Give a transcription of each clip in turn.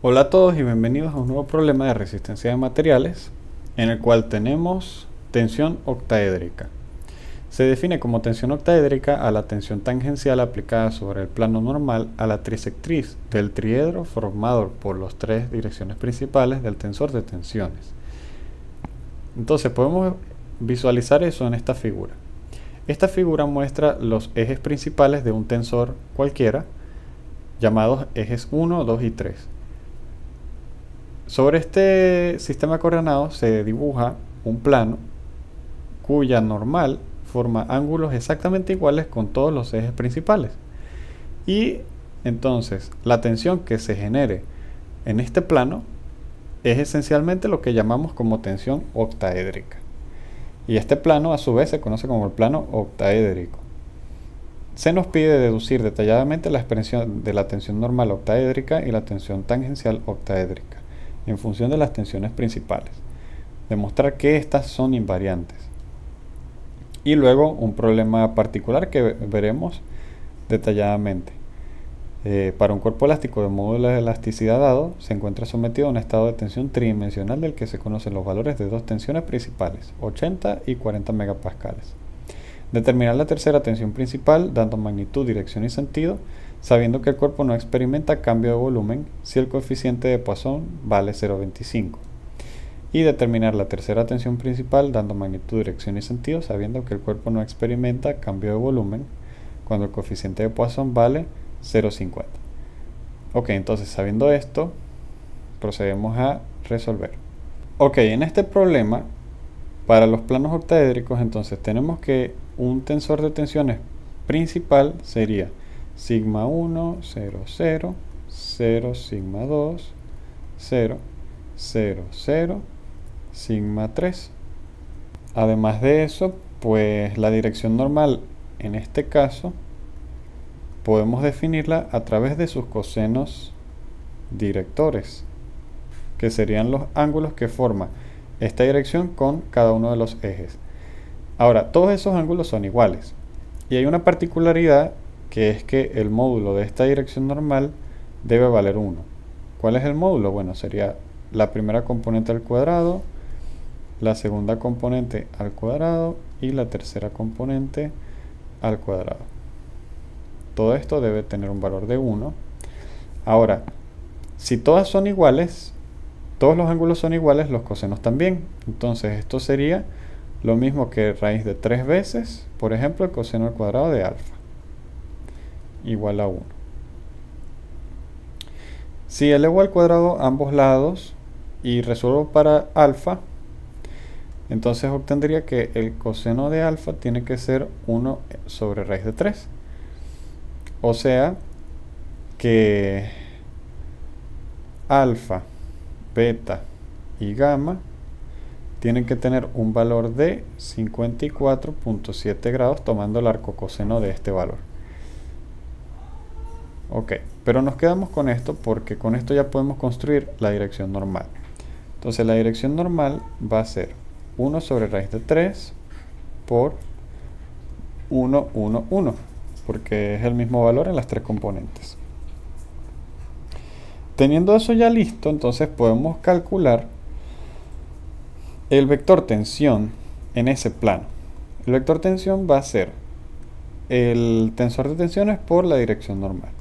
Hola a todos y bienvenidos a un nuevo problema de resistencia de materiales en el cual tenemos tensión octaédrica. Se define como tensión octaédrica a la tensión tangencial aplicada sobre el plano normal a la trisectriz del triedro formado por las tres direcciones principales del tensor de tensiones. Entonces podemos visualizar eso en esta figura. Esta figura muestra los ejes principales de un tensor cualquiera, llamados ejes 1, 2 y 3. Sobre este sistema coordenado se dibuja un plano cuya normal forma ángulos exactamente iguales con todos los ejes principales. Y entonces la tensión que se genere en este plano es esencialmente lo que llamamos como tensión octaédrica. Y este plano a su vez se conoce como el plano octaédrico. Se nos pide deducir detalladamente la expresión de la tensión normal octaédrica y la tensión tangencial octaédrica en función de las tensiones principales. Demostrar que estas son invariantes. Y luego un problema particular que veremos detalladamente. Para un cuerpo elástico de módulo de elasticidad dado, se encuentra sometido a un estado de tensión tridimensional del que se conocen los valores de dos tensiones principales, 80 y 40 megapascales. Determinar la tercera tensión principal dando magnitud, dirección y sentido, sabiendo que el cuerpo no experimenta cambio de volumen si el coeficiente de Poisson vale 0,25. Y determinar la tercera tensión principal dando magnitud, dirección y sentido, sabiendo que el cuerpo no experimenta cambio de volumen cuando el coeficiente de Poisson vale 0,50. Ok, entonces sabiendo esto, procedemos a resolver. Ok, en este problema, para los planos octaédricos, entonces tenemos que un tensor de tensiones principal sería sigma 1, 0, 0, 0, sigma 2, 0, 0, 0, sigma 3. Además de eso, pues la dirección normal en este caso podemos definirla a través de sus cosenos directores, que serían los ángulos que forma esta dirección con cada uno de los ejes. Ahora, todos esos ángulos son iguales. Y hay una particularidad que es que el módulo de esta dirección normal debe valer 1. ¿Cuál es el módulo? Bueno, sería la primera componente al cuadrado, la segunda componente al cuadrado y la tercera componente al cuadrado. Todo esto debe tener un valor de 1. Ahora, si todas son iguales, todos los ángulos son iguales, los cosenos también. Entonces esto sería lo mismo que raíz de 3 veces, por ejemplo, el coseno al cuadrado de alfa, igual a 1. Si elevo al cuadrado ambos lados y resuelvo para alfa, entonces obtendría que el coseno de alfa tiene que ser 1 sobre raíz de 3. O sea que alfa, beta y gamma tienen que tener un valor de 54.7 grados tomando el arco coseno de este valor. Ok, pero nos quedamos con esto porque con esto ya podemos construir la dirección normal. Entonces la dirección normal va a ser 1 sobre raíz de 3 por 1, 1, 1, porque es el mismo valor en las tres componentes. Teniendo eso ya listo, entonces podemos calcular el vector tensión en ese plano. El vector tensión va a ser el tensor de tensiones por la dirección normal.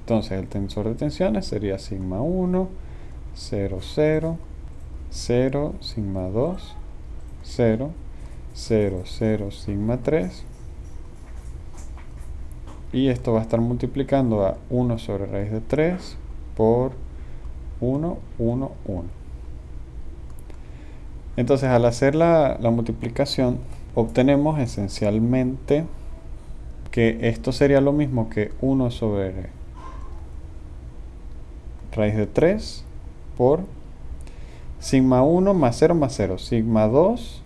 Entonces el tensor de tensiones sería sigma 1, 0, 0, 0, sigma 2, 0, 0, 0, sigma 3. Y esto va a estar multiplicando a 1 sobre raíz de 3 por 1, 1, 1. Entonces al hacer la multiplicación obtenemos esencialmente que esto sería lo mismo que 1 sobre raíz de 3 por sigma 1 más 0 más 0, sigma 2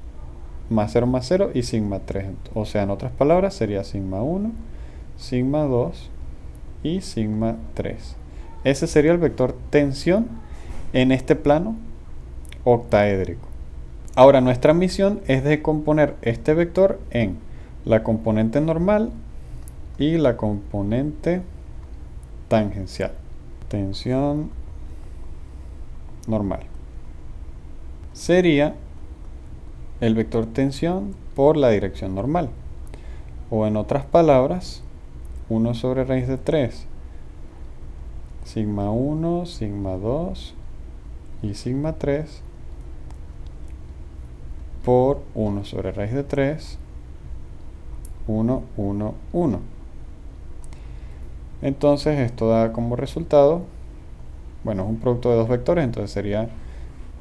más 0 más 0 y sigma 3. O sea, en otras palabras sería sigma 1, sigma 2 y sigma 3. Ese sería el vector tensión en este plano octaédrico. Ahora nuestra misión es decomponer este vector en la componente normal y la componente tangencial. Tensión normal. Sería el vector tensión por la dirección normal. O en otras palabras, 1 sobre raíz de 3, sigma 1, sigma 2 y sigma 3 por 1 sobre raíz de 3, 1, 1, 1. Entonces esto da como resultado, bueno, es un producto de dos vectores, entonces sería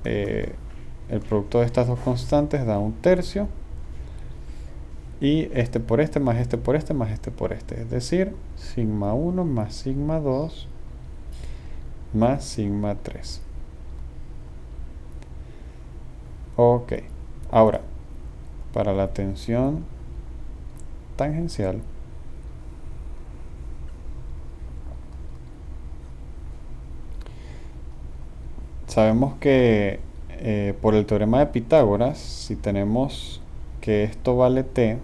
el producto de estas dos constantes da un tercio, y este por este más este por este más este por este, es decir, sigma 1 más sigma 2 más sigma 3. Ok, ahora para la tensión tangencial, sabemos que por el teorema de Pitágoras, si tenemos que esto vale t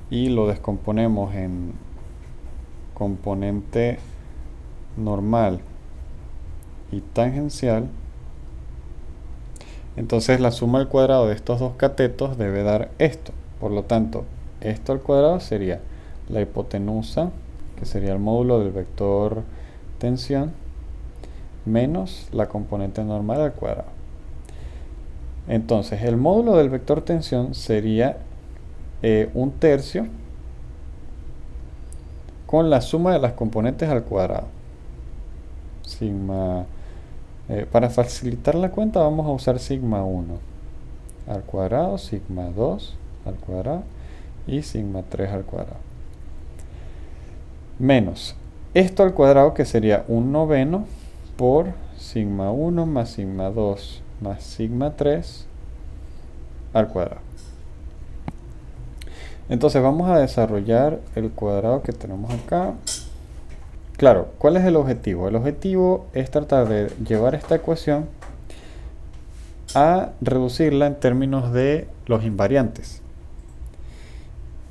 y lo descomponemos en componente normal y tangencial, entonces la suma al cuadrado de estos dos catetos debe dar esto. Por lo tanto, esto al cuadrado sería la hipotenusa, que sería el módulo del vector tensión, menos la componente normal al cuadrado. Entonces, el módulo del vector tensión sería un tercio con la suma de las componentes al cuadrado. Sigma, para facilitar la cuenta vamos a usar sigma 1 al cuadrado, sigma 2 al cuadrado y sigma 3 al cuadrado. Menos esto al cuadrado, que sería un noveno por sigma 1 más sigma 2 más sigma 3 al cuadrado. Entonces vamos a desarrollar el cuadrado que tenemos acá. Claro, ¿cuál es el objetivo? El objetivo es tratar de llevar esta ecuación a reducirla en términos de los invariantes.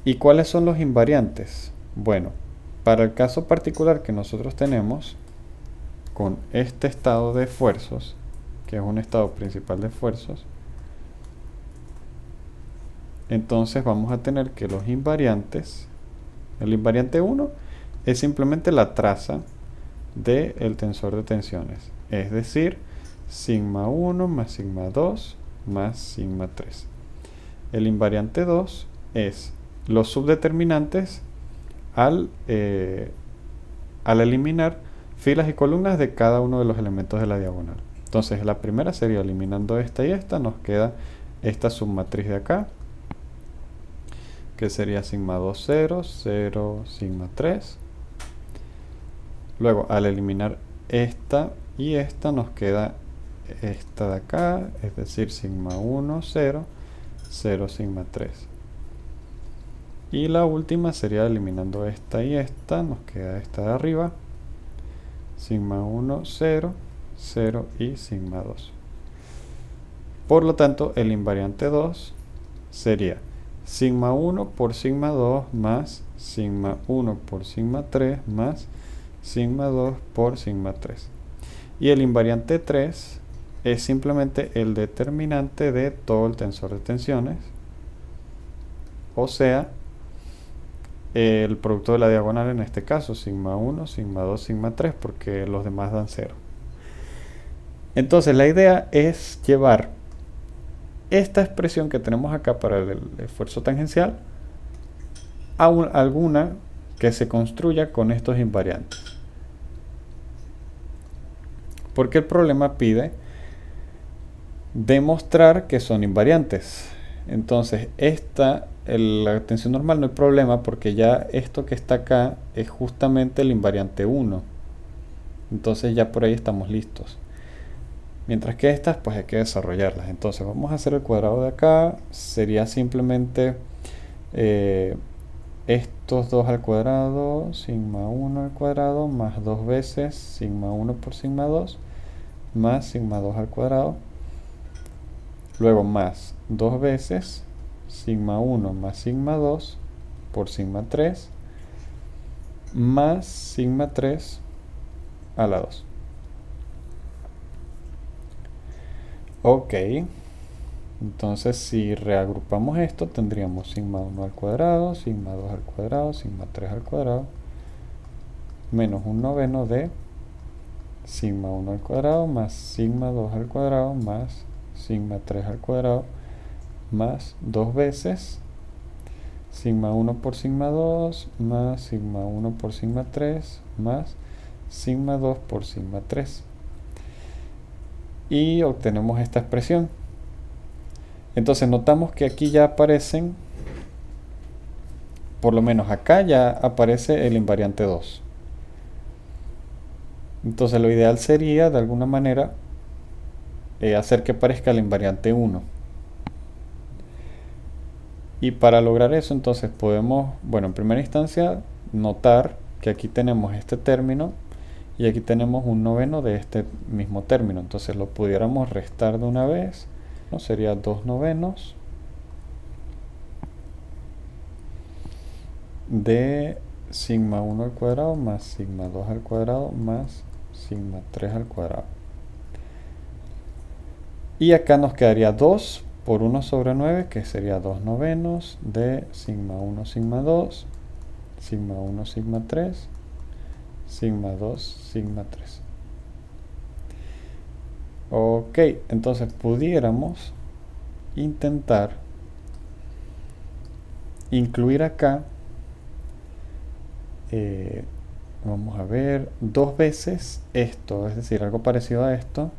¿Y cuáles son los invariantes? Bueno, para el caso particular que nosotros tenemos con este estado de esfuerzos, que es un estado principal de esfuerzos, entonces vamos a tener que los invariantes, el invariante 1 es simplemente la traza del tensor de tensiones, es decir, sigma 1 más sigma 2 más sigma 3. El invariante 2 es los subdeterminantes al eliminar filas y columnas de cada uno de los elementos de la diagonal. Entonces la primera sería eliminando esta y esta, nos queda esta submatriz de acá, que sería sigma 2, 0, 0, sigma 3. Luego, al eliminar esta y esta, nos queda esta de acá, es decir, sigma 1, 0, 0, sigma 3. Y la última sería eliminando esta y esta, nos queda esta de arriba, sigma 1, 0, 0 y sigma 2. Por lo tanto, el invariante 2 sería sigma 1 por sigma 2 más sigma 1 por sigma 3 más sigma 2 por sigma 3. Y el invariante 3 es simplemente el determinante de todo el tensor de tensiones, o sea, el producto de la diagonal en este caso, sigma 1, sigma 2, sigma 3, porque los demás dan 0. Entonces la idea es llevar esta expresión que tenemos acá para el esfuerzo tangencial a alguna que se construya con estos invariantes, porque el problema pide demostrar que son invariantes. Entonces la tensión normal no hay problema, porque ya esto que está acá es justamente el invariante 1, entonces ya por ahí estamos listos. Mientras que estas, pues hay que desarrollarlas. Entonces vamos a hacer el cuadrado de acá. Sería simplemente estos dos al cuadrado, sigma 1 al cuadrado, más 2 veces sigma 1 por sigma 2, más sigma 2 al cuadrado. Luego más 2 veces sigma 1 más sigma 2 por sigma 3, más sigma 3 a la 2. Ok, entonces si reagrupamos esto tendríamos sigma 1 al cuadrado, sigma 2 al cuadrado, sigma 3 al cuadrado, menos un noveno de sigma 1 al cuadrado más sigma 2 al cuadrado más sigma 3 al cuadrado más 2 veces sigma 1 por sigma 2 más sigma 1 por sigma 3 más sigma 2 por sigma 3. Y obtenemos esta expresión. Entonces notamos que aquí ya aparecen, por lo menos acá ya aparece el invariante 2. Entonces lo ideal sería de alguna manera hacer que aparezca el invariante 1. Y para lograr eso entonces podemos, bueno, en primera instancia notar que aquí tenemos este término y aquí tenemos un noveno de este mismo término. Entonces lo pudiéramos restar de una vez, ¿no? Sería 2 novenos de sigma 1 al cuadrado más sigma 2 al cuadrado más sigma 3 al cuadrado. Y acá nos quedaría 2 por 1 sobre 9, que sería 2 novenos de sigma 1, sigma 2, sigma 1, sigma 3, sigma 2, sigma 3. Ok, entonces pudiéramos intentar incluir acá, vamos a ver, 2 veces esto, es decir, algo parecido a esto,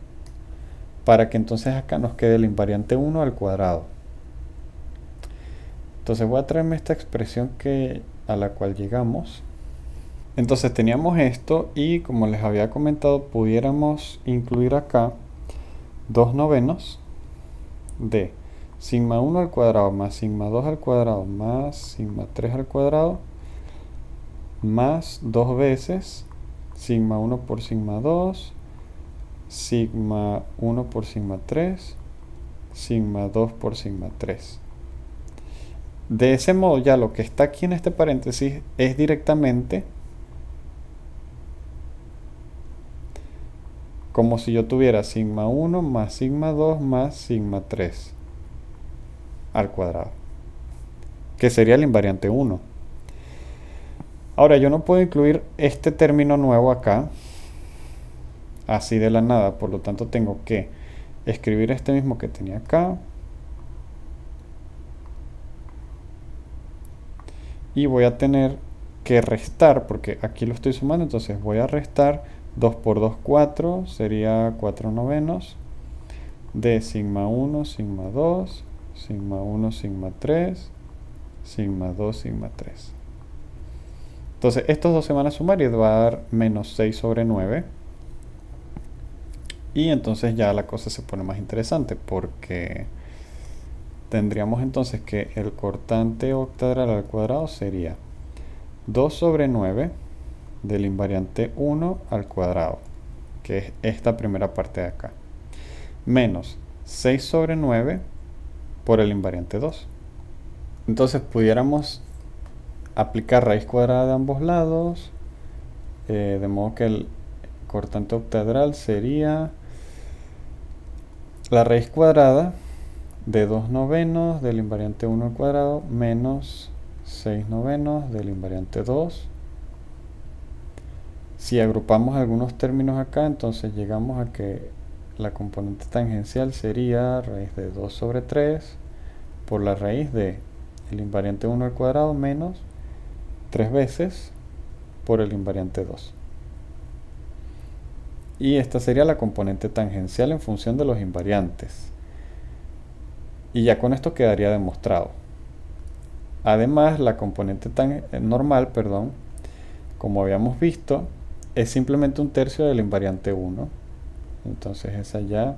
para que entonces acá nos quede el invariante 1 al cuadrado. Entonces voy a traerme esta expresión a la cual llegamos. Entonces teníamos esto y como les había comentado, pudiéramos incluir acá 2 novenos de sigma 1 al cuadrado más sigma 2 al cuadrado más sigma 3 al cuadrado más 2 veces sigma 1 por sigma 2, sigma 1 por sigma 3, sigma 2 por sigma 3. De ese modo ya lo que está aquí en este paréntesis es directamente como si yo tuviera sigma 1 más sigma 2 más sigma 3 al cuadrado, que sería el invariante 1. Ahora yo no puedo incluir este término nuevo acá así de la nada, por lo tanto tengo que escribir este mismo que tenía acá y voy a tener que restar, porque aquí lo estoy sumando, entonces voy a restar 2 por 2, 4, sería 4 novenos de sigma 1, sigma 2, sigma 1, sigma 3, sigma 2, sigma 3. Entonces estos dos se van a sumar y va a dar menos 6 sobre 9. Y entonces ya la cosa se pone más interesante porque tendríamos entonces que el cortante octadral al cuadrado sería 2 sobre 9 del invariante 1 al cuadrado, que es esta primera parte de acá, menos 6 sobre 9 por el invariante 2. Entonces pudiéramos aplicar raíz cuadrada de ambos lados, de modo que el cortante octadral sería la raíz cuadrada de 2 novenos del invariante 1 al cuadrado menos 6 novenos del invariante 2. Si agrupamos algunos términos acá, entonces llegamos a que la componente tangencial sería raíz de 2 sobre 3 por la raíz de el invariante 1 al cuadrado menos 3 veces por el invariante 2. Y esta sería la componente tangencial en función de los invariantes. Y ya con esto quedaría demostrado. Además, la componente normal, como habíamos visto, es simplemente un tercio del invariante 1. Entonces esa ya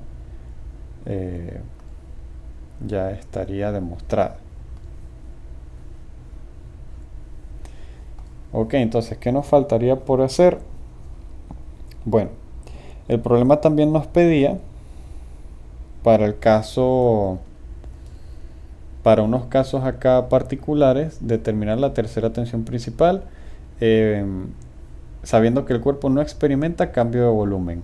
estaría demostrada. Ok, entonces, ¿qué nos faltaría por hacer? Bueno, el problema también nos pedía para unos casos acá particulares, determinar la tercera tensión principal, sabiendo que el cuerpo no experimenta cambio de volumen.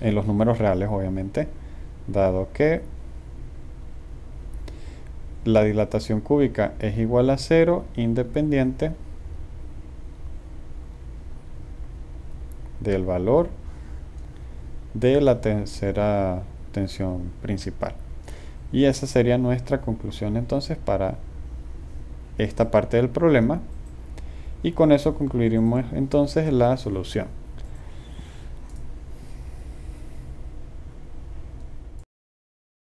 en los números reales obviamente, dado que la dilatación cúbica es igual a 0 independiente del valor de la tercera tensión principal. Y esa sería nuestra conclusión entonces para esta parte del problema. Y con eso concluiremos entonces la solución.